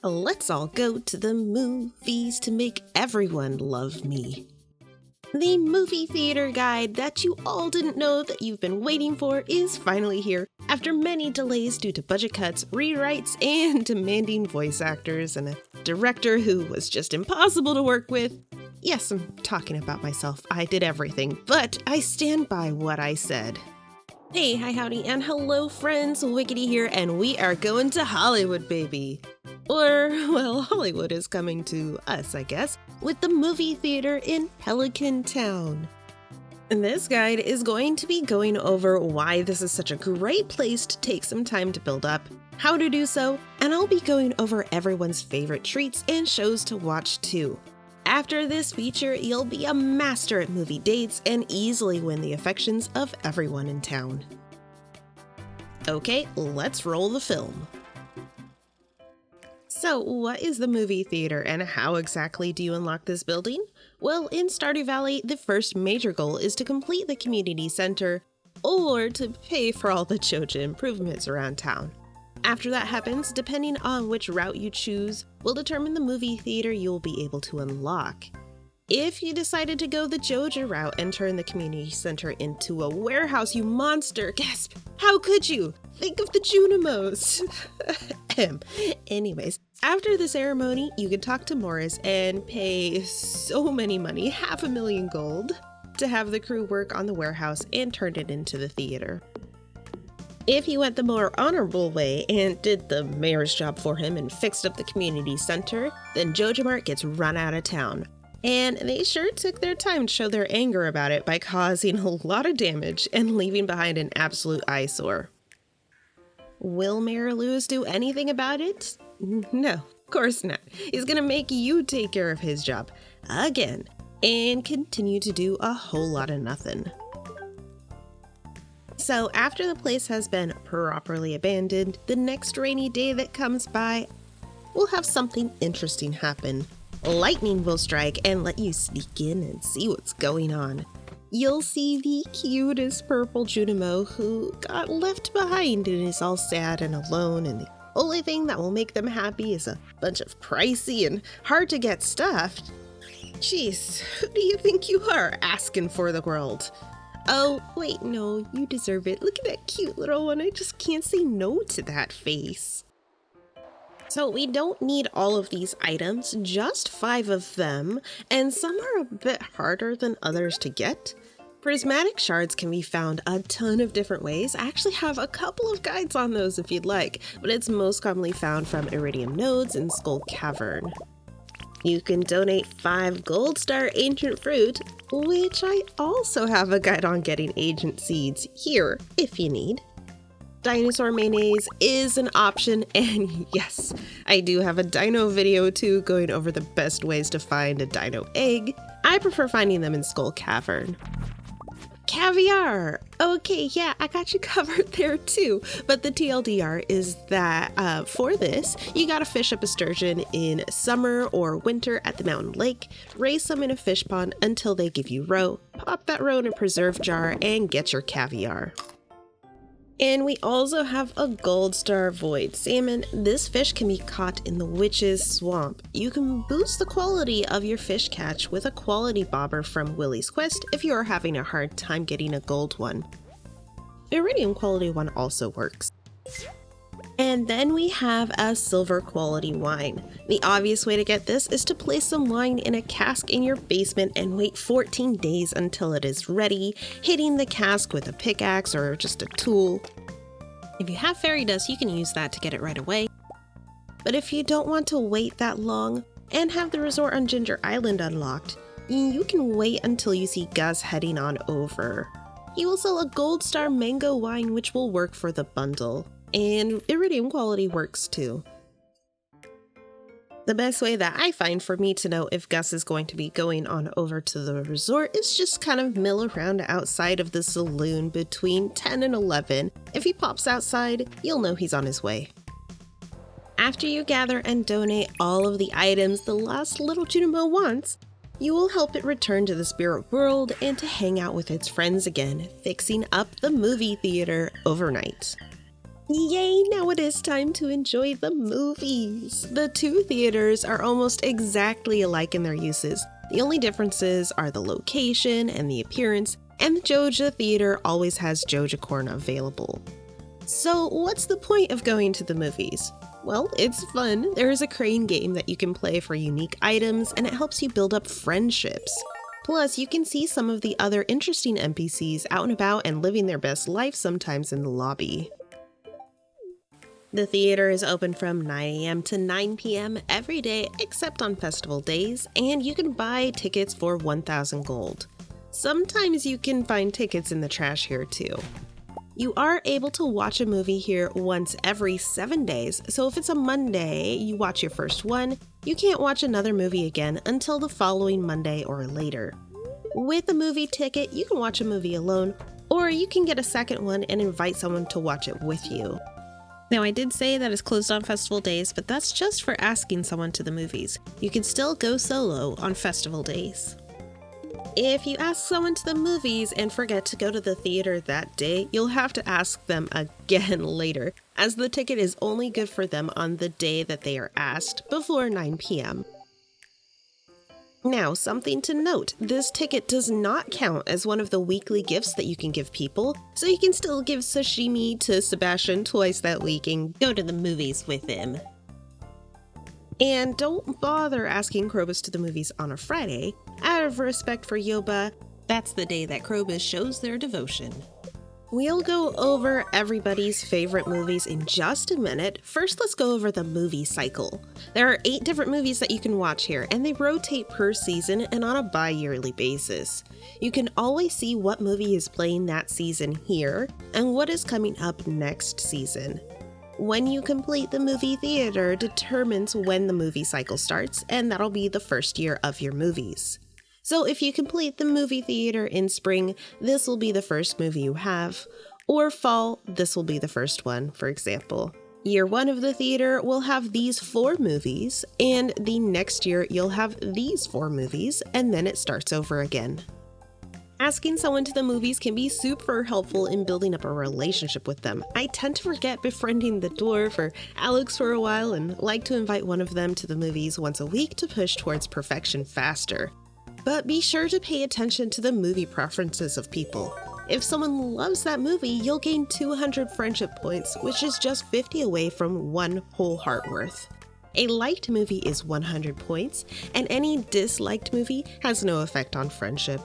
Let's all go to the movies to make everyone love me. The movie theater guide that you all didn't know that you've been waiting for is finally here after many delays due to budget cuts, rewrites, and demanding voice actors and a director who was just impossible to work with. Yes, I'm talking about myself. I did everything, but I stand by what I said. Hey, hi, howdy, and hello, friends. Wickedy here, and we are going to Hollywood, baby. Or, well, Hollywood is coming to us, I guess, with the movie theater in Pelican Town. And this guide is going to be going over why this is such a great place to take some time to build up, how to do so, and I'll be going over everyone's favorite treats and shows to watch too. After this feature, you'll be a master at movie dates and easily win the affections of everyone in town. Okay, let's roll the film. So, what is the movie theater and how exactly do you unlock this building? Well, in Stardew Valley, the first major goal is to complete the community center or to pay for all the Joja improvements around town. After that happens, depending on which route you choose, will determine the movie theater you will be able to unlock. If you decided to go the Joja route and turn the community center into a warehouse, you monster, gasp, how could you? Think of the Junimos. Anyways, after the ceremony, you can talk to Morris and pay so many money, 500,000 gold, to have the crew work on the warehouse and turn it into the theater. If he went the more honorable way and did the mayor's job for him and fixed up the community center, then Joja Mart gets run out of town. And they sure took their time to show their anger about it by causing a lot of damage and leaving behind an absolute eyesore. Will Mayor Lewis do anything about it? No, of course not. He's gonna make you take care of his job again and continue to do a whole lot of nothing. So after the place has been properly abandoned, the next rainy day that comes by, we'll have something interesting happen. Lightning will strike and let you sneak in and see what's going on. You'll see the cutest purple Junimo who got left behind and is all sad and alone, and the only thing that will make them happy is a bunch of pricey and hard to get stuff. Jeez, who do you think you are asking for the world? Oh, wait, no, you deserve it. Look at that cute little one. I just can't say no to that face. So we don't need all of these items, just 5 of them, and some are a bit harder than others to get. Prismatic shards can be found a ton of different ways. I actually have a couple of guides on those if you'd like, but it's most commonly found from iridium nodes in Skull Cavern. You can donate 5 gold star ancient fruit, which I also have a guide on getting ancient seeds here if you need. Dinosaur mayonnaise is an option, and yes, I do have a dino video too going over the best ways to find a dino egg. I prefer finding them in Skull Cavern. Caviar! Okay, yeah, I got you covered there too. But the TLDR is that for this, you gotta fish up a sturgeon in summer or winter at the mountain lake, raise some in a fish pond until they give you roe, pop that roe in a preserve jar, and get your caviar. And we also have a gold star void salmon. This fish can be caught in the witch's swamp. You can boost the quality of your fish catch with a quality bobber from Willy's Quest if you are having a hard time getting a gold one. Iridium quality one also works. And then we have a silver quality wine. The obvious way to get this is to place some wine in a cask in your basement and wait 14 days until it is ready, hitting the cask with a pickaxe or just a tool. If you have fairy dust, you can use that to get it right away. But if you don't want to wait that long and have the resort on Ginger Island unlocked, you can wait until you see Gus heading on over. He will sell a gold star mango wine which will work for the bundle. And iridium quality works too. The best way that I find for me to know if Gus is going to be going on over to the resort is just kind of mill around outside of the saloon between 10 and 11. If he pops outside, you'll know he's on his way. After you gather and donate all of the items the last little Junimo wants, you will help it return to the spirit world and to hang out with its friends again, fixing up the movie theater overnight. Yay, now it is time to enjoy the movies! The two theaters are almost exactly alike in their uses. The only differences are the location and the appearance, and the Joja theater always has Joja corn available. So what's the point of going to the movies? Well, it's fun. There is a crane game that you can play for unique items, and it helps you build up friendships. Plus, you can see some of the other interesting NPCs out and about and living their best life sometimes in the lobby. The theater is open from 9 a.m. to 9 p.m. every day except on festival days, and you can buy tickets for 1,000 gold. Sometimes you can find tickets in the trash here too. You are able to watch a movie here once every 7 days, so if it's a Monday, you watch your first one, you can't watch another movie again until the following Monday or later. With a movie ticket, you can watch a movie alone, or you can get a second one and invite someone to watch it with you. Now, I did say that it's closed on festival days, but that's just for asking someone to the movies. You can still go solo on festival days. If you ask someone to the movies and forget to go to the theater that day, you'll have to ask them again later, as the ticket is only good for them on the day that they are asked, before 9 p.m. Now, something to note, this ticket does not count as one of the weekly gifts that you can give people, so you can still give sashimi to Sebastian twice that week and go to the movies with him. And don't bother asking Krobus to the movies on a Friday. Out of respect for Yoba, that's the day that Krobus shows their devotion. We'll go over everybody's favorite movies in just a minute. First, let's go over the movie cycle. There are 8 different movies that you can watch here, and they rotate per season and on a bi-yearly basis. You can always see what movie is playing that season here, and what is coming up next season. When you complete the movie theater determines when the movie cycle starts, and that'll be the first year of your movies. So if you complete the movie theater in spring, this will be the first movie you have, or fall, this will be the first one, for example. Year 1 of the theater will have these 4 movies, and the next year you'll have these 4 movies, and then it starts over again. Asking someone to the movies can be super helpful in building up a relationship with them. I tend to forget befriending the dwarf or Alex for a while and like to invite one of them to the movies once a week to push towards perfection faster. But be sure to pay attention to the movie preferences of people. If someone loves that movie, you'll gain 200 friendship points, which is just 50 away from 1 whole heart worth. A liked movie is 100 points, and any disliked movie has no effect on friendship.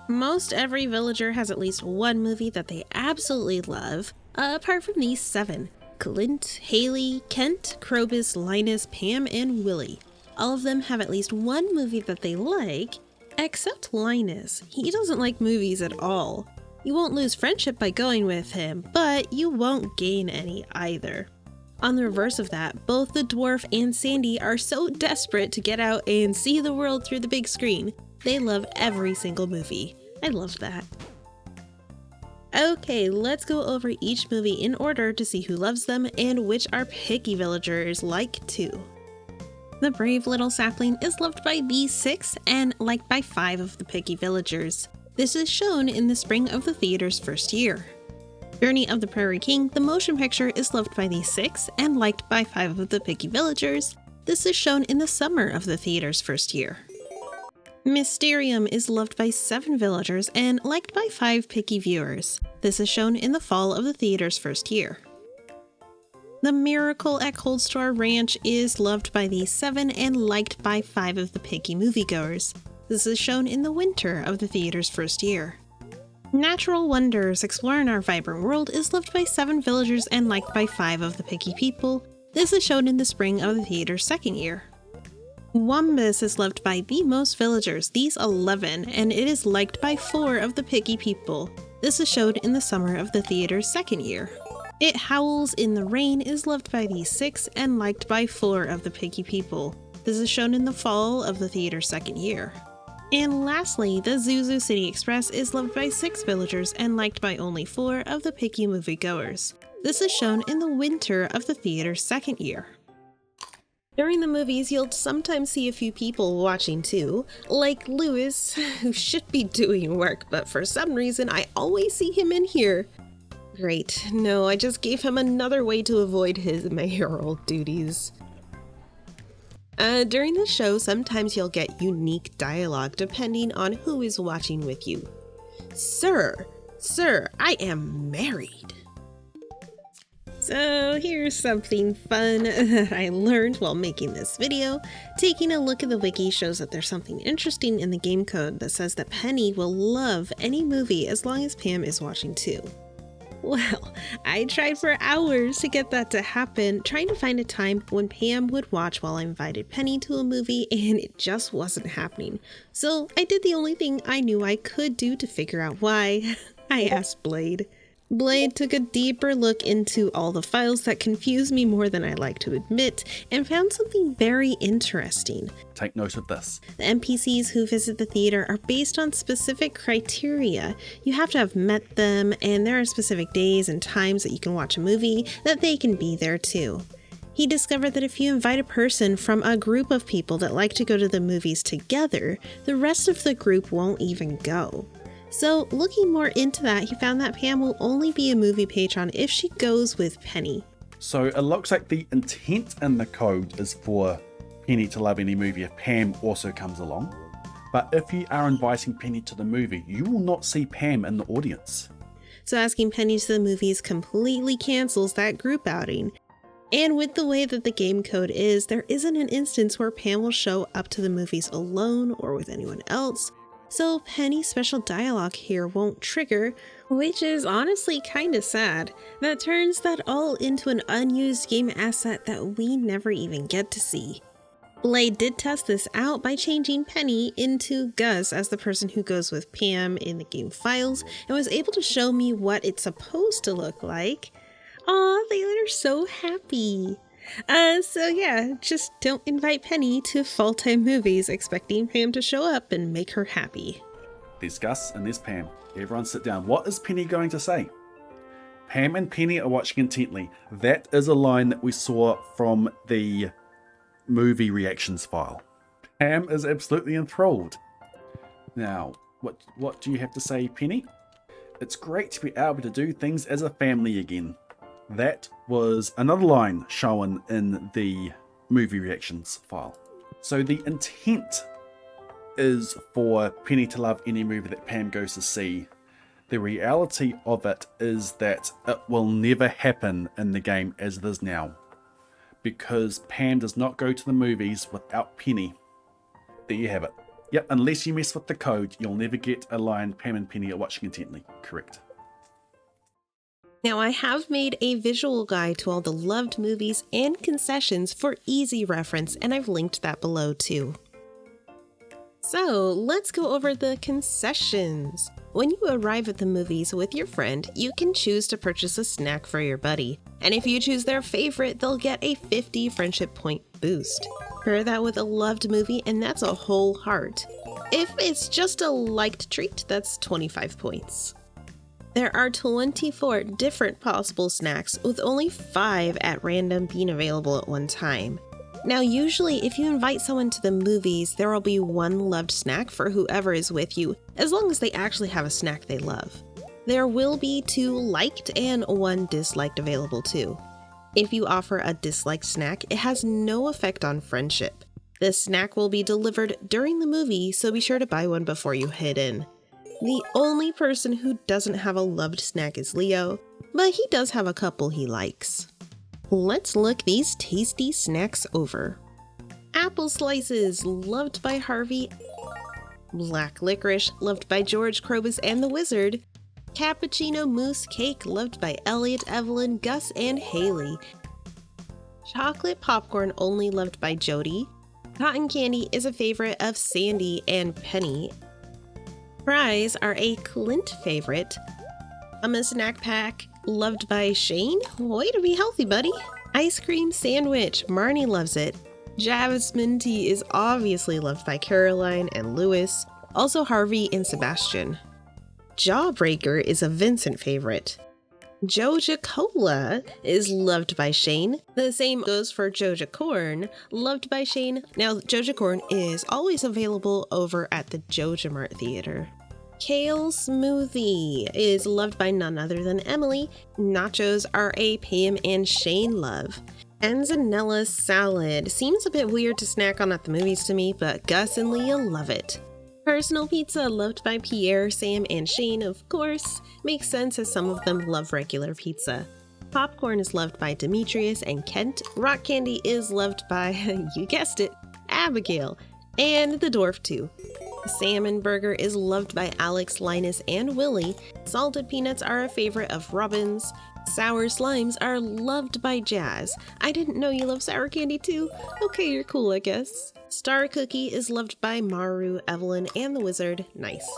Most every villager has at least one movie that they absolutely love, apart from these 7. Clint, Haley, Kent, Krobus, Linus, Pam, and Willie. All of them have at least one movie that they like, except Linus. He doesn't like movies at all. You won't lose friendship by going with him, but you won't gain any either. On the reverse of that, both the dwarf and Sandy are so desperate to get out and see the world through the big screen. They love every single movie. I love that. Okay, let's go over each movie in order to see who loves them and which our picky villagers like too. The brave little sapling is loved by these 6 and liked by 5 of the picky villagers. This is shown in the spring of the theater's first year. Journey of the Prairie King, the motion picture, is loved by these 6 and liked by 5 of the picky villagers. This is shown in the summer of the theater's first year. Mysterium is loved by 7 villagers and liked by 5 picky viewers. This is shown in the fall of the theater's first year. The Miracle at Cold Store Ranch is loved by these 7 and liked by 5 of the picky moviegoers. This is shown in the winter of the theater's first year. Natural Wonders Exploring Our Vibrant World is loved by 7 villagers and liked by 5 of the picky people. This is shown in the spring of the theater's second year. Wombus is loved by the most villagers, these 11, and it is liked by 4 of the picky people. This is shown in the summer of the theater's second year. It Howls in the Rain is loved by these 6 and liked by 4 of the picky people. This is shown in the fall of the theater's second year. And lastly, the Zuzu City Express is loved by 6 villagers and liked by only 4 of the picky moviegoers. This is shown in the winter of the theater's second year. During the movies, you'll sometimes see a few people watching too, like Lewis, who should be doing work, but for some reason I always see him in here. Great. No, I just gave him another way to avoid his mayoral duties. During the show, sometimes you'll get unique dialogue depending on who is watching with you. Sir, I am married. So here's something fun that I learned while making this video. Taking a look at the wiki shows that there's something interesting in the game code that says that Penny will love any movie as long as Pam is watching too. Well, I tried for hours to get that to happen, trying to find a time when Pam would watch while I invited Penny to a movie, and it just wasn't happening. So I did the only thing I knew I could do to figure out why. I asked BlaDe. BlaDe took a deeper look into all the files that confused me more than I like to admit, and found something very interesting. Take note of this. The NPCs who visit the theater are based on specific criteria. You have to have met them, and there are specific days and times that you can watch a movie that they can be there too. He discovered that if you invite a person from a group of people that like to go to the movies together, the rest of the group won't even go. So, looking more into that, he found that Pam will only be a movie patron if she goes with Penny. So it looks like the intent in the code is for Penny to love any movie if Pam also comes along. But if you are inviting Penny to the movie, you will not see Pam in the audience. So asking Penny to the movies completely cancels that group outing. And with the way that the game code is, there isn't an instance where Pam will show up to the movies alone or with anyone else. So Penny's special dialogue here won't trigger, which is honestly kinda sad. That turns that all into an unused game asset that we never even get to see. BlaDe did test this out by changing Penny into Gus as the person who goes with Pam in the game files, and was able to show me what it's supposed to look like. Aw, they are so happy. So yeah, just don't invite Penny to fall-time movies expecting Pam to show up and make her happy. There's Gus and there's Pam. Everyone sit down. What is Penny going to say? Pam and Penny are watching intently. That is a line that we saw from the movie reactions file. Pam is absolutely enthralled. Now, what do you have to say, Penny? It's great to be able to do things as a family again. That was another line shown in the movie reactions file. So the intent is for Penny to love any movie that Pam goes to see. The reality of it is that it will never happen in the game as it is now, because Pam does not go to the movies without Penny. There you have it. Yep, unless you mess with the code, you'll never get a line Pam and Penny are watching intently. Correct. Now I have made a visual guide to all the loved movies and concessions for easy reference, and I've linked that below too. So let's go over the concessions. When you arrive at the movies with your friend, you can choose to purchase a snack for your buddy, and if you choose their favorite, they'll get a 50 friendship point boost. Pair that with a loved movie and that's a whole heart. If it's just a liked treat, that's 25 points. There are 24 different possible snacks, with only 5 at random being available at one time. Now usually if you invite someone to the movies, there will be one loved snack for whoever is with you, as long as they actually have a snack they love. There will be 2 liked and 1 disliked available too. If you offer a disliked snack, it has no effect on friendship. The snack will be delivered during the movie, so be sure to buy one before you head in. The only person who doesn't have a loved snack is Leo, but he does have a couple he likes. Let's look these tasty snacks over. Apple slices, loved by Harvey. Black licorice, loved by George, Krobus, and the Wizard. Cappuccino mousse cake, loved by Elliot, Evelyn, Gus, and Haley. Chocolate popcorn, only loved by Jody. Cotton candy is a favorite of Sandy and Penny. Fries are a Clint favorite. A snack pack, loved by Shane. Way to be healthy, buddy. Ice cream sandwich, Marnie loves it. Jasmine tea is obviously loved by Caroline and Lewis, also Harvey and Sebastian. Jawbreaker is a Vincent favorite. Joja Cola is loved by Shane. The same goes for Joja Corn, loved by Shane. Now, Joja Corn is always available over at the Joja Mart Theater. Kale smoothie is loved by none other than Emily. Nachos are a Pam and Shane love. Panzanella salad seems a bit weird to snack on at the movies to me, but Gus and Leah love it. Personal pizza loved by Pierre, Sam, and Shane, of course. Makes sense as some of them love regular pizza. Popcorn is loved by Demetrius and Kent. Rock candy is loved by, you guessed it, Abigail. And the dwarf too. Salmon burger is loved by Alex, Linus, and Willie. Salted peanuts are a favorite of Robin's. Sour slimes are loved by Jazz. I didn't know you love sour candy too. Okay, you're cool, I guess. Star cookie is loved by Maru, Evelyn, and the wizard. Nice.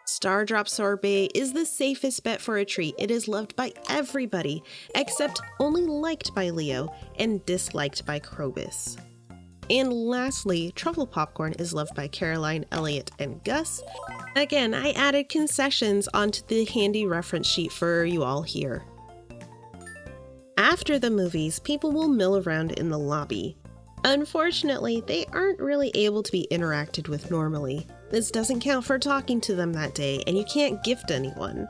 Star drop sorbet is the safest bet for a treat. It is loved by everybody, except only liked by Leo and disliked by Krobus. And lastly, truffle popcorn is loved by Caroline, Elliot, and Gus. Again, I added concessions onto the handy reference sheet for you all here. After the movies, people will mill around in the lobby. Unfortunately, they aren't really able to be interacted with normally. This doesn't count for talking to them that day, and you can't gift anyone.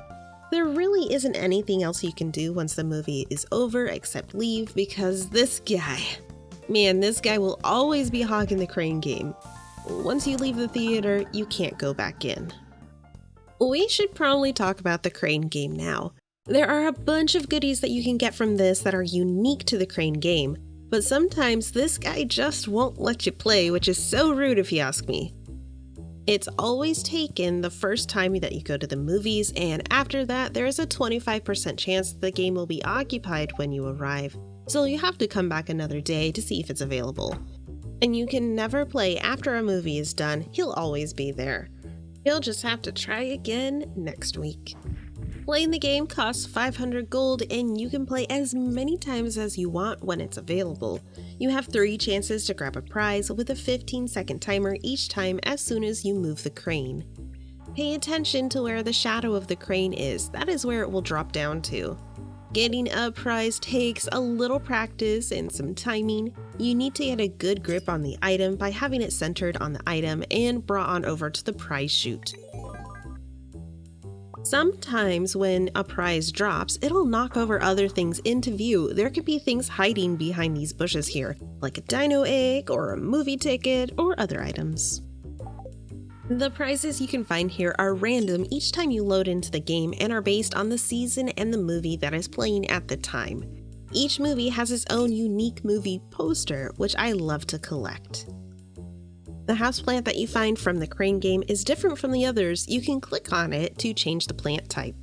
There really isn't anything else you can do once the movie is over except leave, because this guy will always be hogging the crane game. Once you leave the theater, you can't go back in. We should probably talk about the crane game now. There are a bunch of goodies that you can get from this that are unique to the crane game, but sometimes this guy just won't let you play, which is so rude if you ask me. It's always taken the first time that you go to the movies, and after that, there is a 25% chance the game will be occupied when you arrive, so you have to come back another day to see if it's available. And you can never play after a movie is done, he'll always be there. You'll just have to try again next week. Playing the game costs 500 gold, and you can play as many times as you want when it's available. You have 3 chances to grab a prize with a 15-second timer each time as soon as you move the crane. Pay attention to where the shadow of the crane is, that is where it will drop down to. Getting a prize takes a little practice and some timing. You need to get a good grip on the item by having it centered on the item and brought on over to the prize chute. Sometimes when a prize drops, it'll knock over other things into view. There could be things hiding behind these bushes here, like a dino egg or a movie ticket or other items. The prizes you can find here are random each time you load into the game and are based on the season and the movie that is playing at the time. Each movie has its own unique movie poster, which I love to collect. The houseplant that you find from the crane game is different from the others. You can click on it to change the plant type.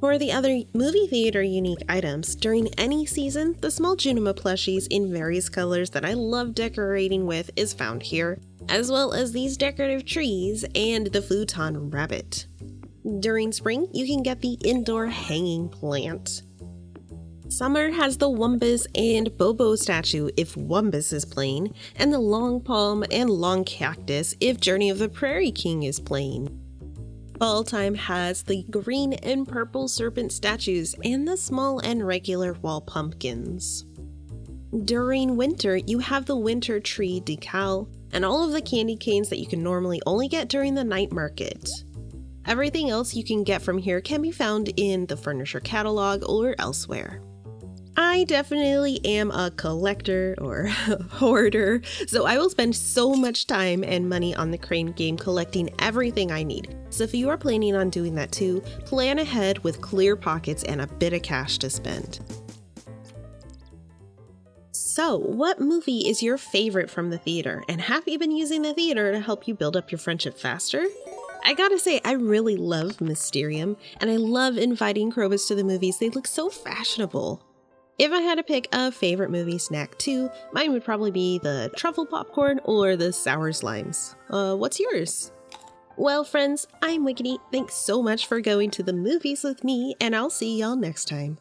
For the other movie theater unique items, during any season, the small Junima plushies in various colors that I love decorating with is found here, as well as these decorative trees and the futon rabbit. During spring, you can get the indoor hanging plant. Summer has the Wumbus and Bobo statue if Wumbus is playing, and the Long Palm and Long Cactus if Journey of the Prairie King is playing. Fall time has the green and purple serpent statues and the small and regular wall pumpkins. During winter, you have the winter tree decal and all of the candy canes that you can normally only get during the night market. Everything else you can get from here can be found in the furniture catalog or elsewhere. I definitely am a collector or hoarder, so I will spend so much time and money on the crane game collecting everything I need. So if you are planning on doing that too, plan ahead with clear pockets and a bit of cash to spend. So, what movie is your favorite from the theater, and have you been using the theater to help you build up your friendship faster? I gotta say, I really love Mysterium, and I love inviting Krobus to the movies. They look so fashionable. If I had to pick a favorite movie snack too, mine would probably be the truffle popcorn or the sour slimes. What's yours? Well, friends, I'm Wickedy. Thanks so much for going to the movies with me, and I'll see y'all next time.